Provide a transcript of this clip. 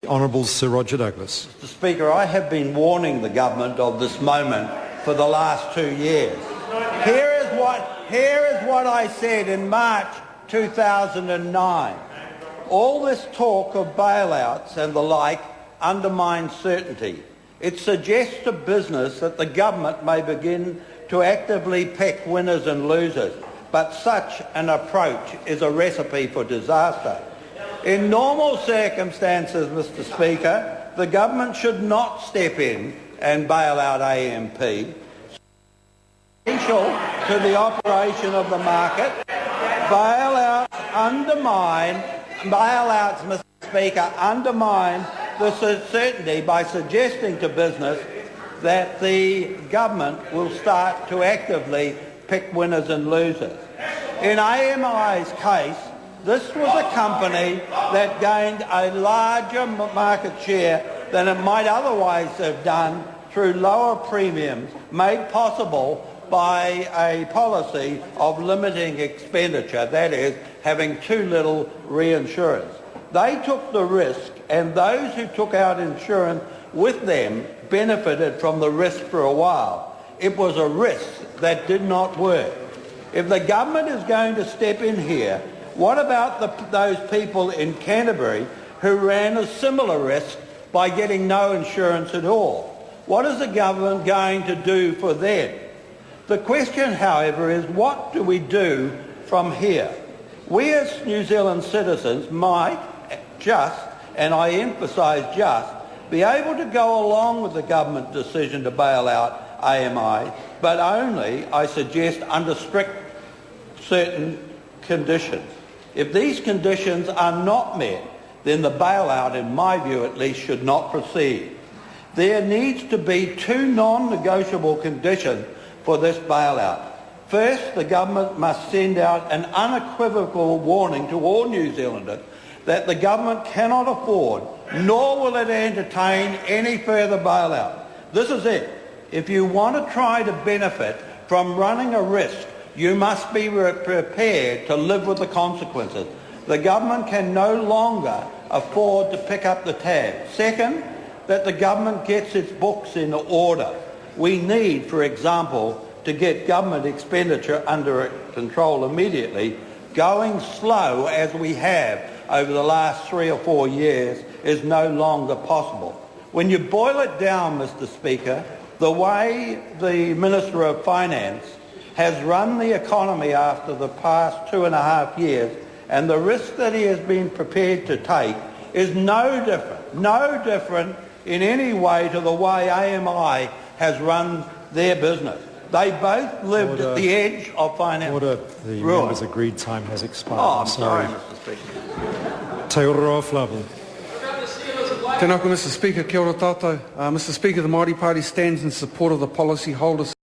Honourable Sir Roger Douglas. Mr Speaker, I have been warning the government of this moment for the last 2 years. Here is what I said in March 2009. All this talk of bailouts and the like undermines certainty. It suggests to business that the government may begin to actively pick winners and losers, but such an approach is a recipe for disaster. In normal circumstances, Mr Speaker, the government should not step in and bail out AMP. Essential to the operation of the market. Bailouts, Mr Speaker, undermine the certainty by suggesting to business that the government will start to actively pick winners and losers. In AMI's case, this was a company that gained a larger market share than it might otherwise have done through lower premiums made possible by a policy of limiting expenditure, that is, having too little reinsurance. They took the risk, and those who took out insurance with them benefited from the risk for a while. It was a risk that did not work. If the government is going to step in here, what about those people in Canterbury who ran a similar risk by getting no insurance at all? What is the government going to do for them? The question, however, is what do we do from here? We as New Zealand citizens might just, and I emphasise just, be able to go along with the government decision to bail out AMI, but only, I suggest, under strict certain conditions. If these conditions are not met, then the bailout, in my view at least, should not proceed. There needs to be two non-negotiable conditions for this bailout. First, the government must send out an unequivocal warning to all New Zealanders that the government cannot afford, nor will it entertain any further bailout. This is it. If you want to try to benefit from running a risk, you must be prepared to live with the consequences. The government can no longer afford to pick up the tab. Second, that the government gets its books in order. We need, for example, to get government expenditure under control immediately. Going slow, as we have over the last 3 or 4 years, is no longer possible. When you boil it down, Mr Speaker, the way the Minister of Finance has run the economy after the past 2.5 years and the risk that he has been prepared to take is no different in any way to the way AMI has run their business. They both lived at the edge of finance. Order. The member's agreed time has expired. Oh, I'm sorry, Mr Speaker. Te ora o Flavel. Tēnā koe, Mr Speaker, kia ora tātou. Mr Speaker, the Māori Party stands in support of the policyholders